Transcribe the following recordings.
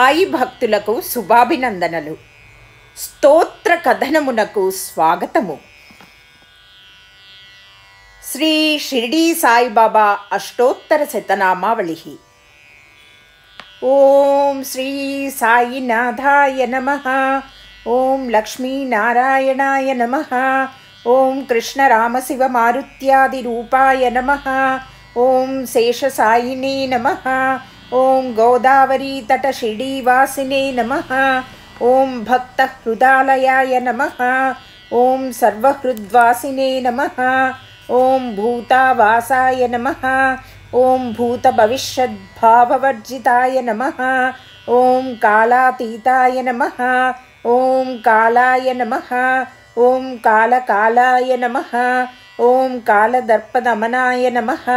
సాయి భక్తులకు శుభాభినందనలు. స్తోత్ర కథనమునకు స్వాగతము. శ్రీ షిరిడీ సాయిబాబా అష్టోత్తర శతనామావళి. ఓం శ్రీ సాయినాథాయ నమః. ఓం లక్ష్మీనారాయణాయ నమః. ఓం కృష్ణ రామ శివ మారుత్యాది రూపాయ నమః. ఓం శేషసాయినే నమః. ఓం గోదావరీ తట షిరిడీవాసినే నమః. ఓం భక్త హృదాలయాయ నమః. ఓం సర్వహృద్వాసినే నమః. ఓం భూతావాసాయ నమః. ఓం భూత భవిష్యద్భావవర్జితాయ నమః. ఓం కాలాతీతాయ నమః. ఓం కాలాయ నమః. ఓం కాలకాలాయ నమః. ఓం కాలదర్పదమనాయ నమః.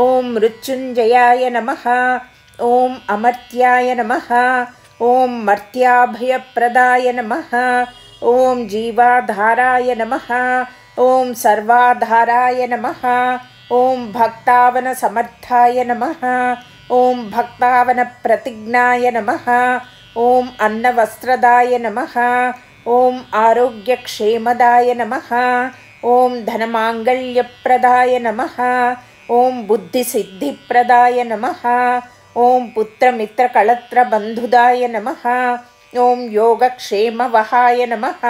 ఓం మృత్యుంజయాయ నమః. ఓం అమర్త్యాయ నమః. ఓం మర్త్యాభయప్రదాయ నమః. ఓం జీవాధారాయ నమః. ఓం సర్వాధారాయ నమః. ఓం భక్తావన సమర్థాయ నమః. ఓం భక్తావన ప్రతిజ్ఞాయ నమః. ఓం అన్నవస్త్రదాయ నమః. ఓం ఆరోగ్యక్షేమదాయ నమః. ఓం ధనమాంగళ్యప్రదాయ నమః. ఓం బుద్ధిసిద్ధిప్రదాయ నమః. ఓం పుత్రమిత్రకళత్రబంధుదాయ నమః. ఓం యోగక్షేమవహాయ నమః.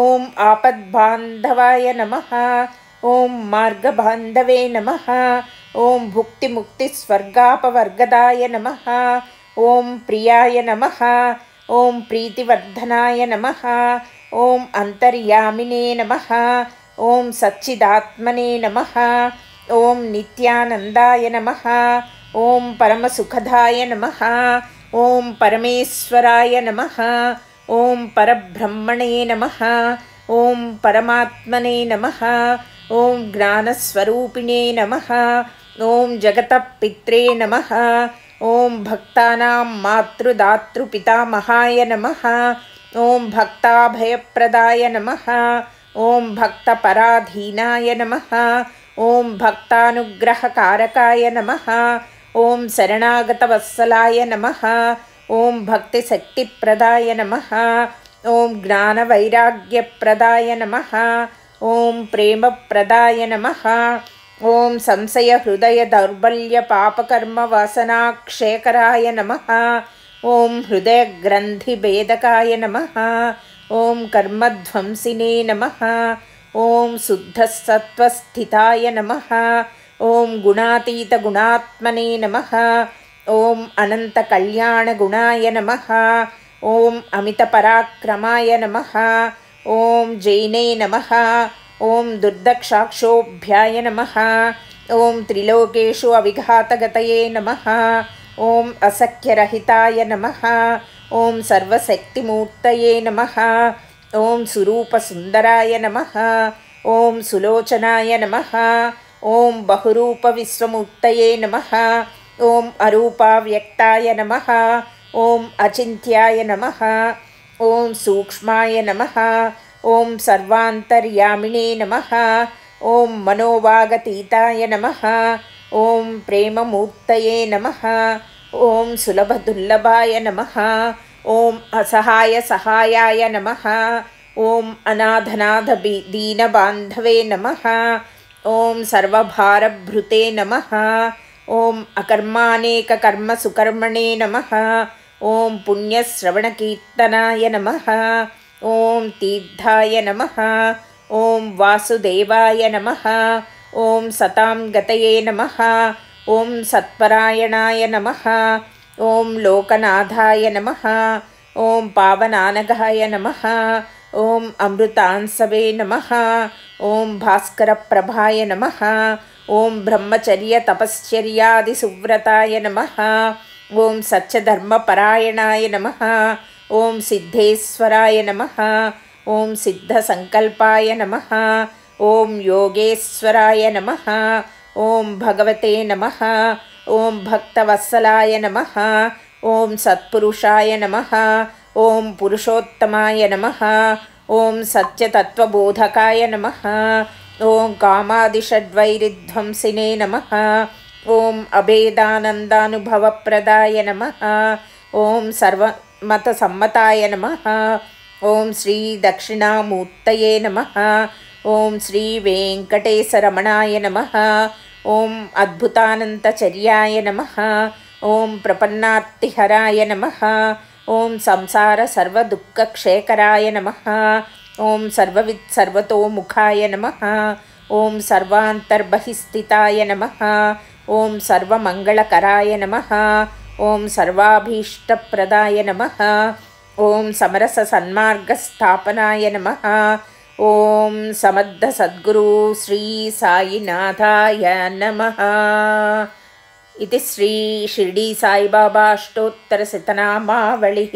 ఓం ఆపద్బాంధవాయ నమః. ఓం మార్గబాంధవే నమః. ఓం భుక్తిముక్తిస్వర్గాపవర్గదాయ నమః. ఓం ప్రియాయ నమః. ఓం ప్రీతివర్ధనాయ నమః. ఓం అంతర్యామినే నమః. ఓం సచ్చిదాత్మనే నమః. ఓం నిత్యానందాయ నమః. ఓం పరమసుఖదాయ నమః. ఓం పరమేశ్వరాయ నమః. ఓం పరబ్రహ్మణే నమః. ఓం పరమాత్మనే నమః. ఓం జ్ఞానస్వరూపిణే నమః. ఓం జగతపిత్రే నమః. ఓం భక్తానాం మాతృదాతృపితామహాయ నమః. ఓం భక్తాభయప్రదాయ నమః. ఓం భక్తపరాధీనాయ నమః. ఓం భక్తానుగ్రహకారకాయ నమః. ఓం శరణాగతవత్సలాయ నమః. ఓం భక్తిశక్తిప్రదాయ నమః. ఓం జ్ఞానవైరాగ్యప్రదాయ నమః. ఓం ప్రేమప్రదాయ నమః. ఓం సంశయహృదయ దౌర్బల్య పాపకర్మవాసనాక్షయకరాయ నమః. ఓం హృదయగ్రంథిభేదకాయ నమః. ఓం కర్మధ్వంసినే నమః. ఓం శుద్ధసత్వస్థితాయ నమః. ఓం గుణాతీతగుణాత్మనే నమః. ఓం అనంతకళ్యాణగుణాయ నమః. ఓం అమితపరాక్రమాయ నమః. ఓం జైనే నమః. ఓం దుర్దక్షాక్షోభ్యాయ నమః. ఓం త్రిలోకేషు అవిఘాతగతయే నమః. ఓం అసఖ్యరహితాయ నమః. ఓం సర్వశక్తిమూర్తయే నమః. ఓం సురూపసుందరాయ నమః. ఓం సులోచనాయ నమః. ఓం బహురూపవిశ్వమూర్తయే నమః. ఓం అరూపావ్యక్తాయ నమః. ఓం అచింత్యాయ నమః. ఓం సూక్ష్మాయ నమః. ఓం సర్వాంతర్యామినే నమః. ఓం మనోవాగతీతాయ నమః. ఓం ప్రేమమూర్తయే నమః. ఓం సులభదుర్లభాయ నమః. ఓం అసహాయ సహాయాయ నమః. ఓం అనాథనాథ దీనబాంధవే నమః. ఓం సర్వభారభృతే నమః. ఓం అకర్మానేక కర్మ సుకర్మణే నమః. ఓం పుణ్యశ్రవణకీర్తనాయ నమః. ఓం తీర్థాయ నమః. ఓం వాసుదేవాయ నమః. ఓం సతాం గతయే నమః. ఓం సత్పరాయణాయ నమః. ఓం లోకనాథాయ నమః. ఓం పావనానఘాయ నమః. ఓం అమృతాంసవే నమః. ఓం భాస్కరప్రభాయ నమః. ఓం బ్రహ్మచర్య తపశ్చర్యాది సువ్రతాయ నమః. ఓం సత్యధర్మపరాయణాయ నమః. ఓం సిద్ధేశ్వరాయ నమః. ఓం సిద్ధసంకల్పాయ నమః. ఓం యోగేశ్వరాయ నమః. ఓం భగవతే నమః. ఓం భక్తవత్సలాయ నమః. ఓం సత్పురుషాయ నమః. ఓం పురుషోత్తమాయ నమః. ఓం సత్యతత్వబోధకాయ నమః. ఓం కామాదిషడ్వైరిధ్వంసినే నమః. ఓం అభేదానందానుభవప్రదాయ నమః. ఓం సర్వమతసమ్మతాయ నమః. ఓం శ్రీ దక్షిణామూర్తయే నమః. ఓం శ్రీ వెంకటేశరమణాయ నమః. ఓం అద్భుతానంతచర్యాయ నమః. ఓం ప్రపన్నార్తిహరాయ నమః. ఓం సంసార సర్వదుఃఖక్షేకరాయ నమః. ఓం సర్వవిత్ సర్వతోముఖాయ నమః. ఓం సర్వాంతర్బహిస్థితాయ నమః. ఓం సర్వమంగళకరాయ నమః. ఓం సర్వాభీష్టప్రదాయ నమః. ఓం సమరస సన్మార్గస్థాపనాయ నమః. ఓం సమర్థ సద్గురు శ్రీ సాయినాథాయ నమః. ఇది శ్రీ షిర్డీ సాయిబాబా అష్టోత్తరశతనామావళిः.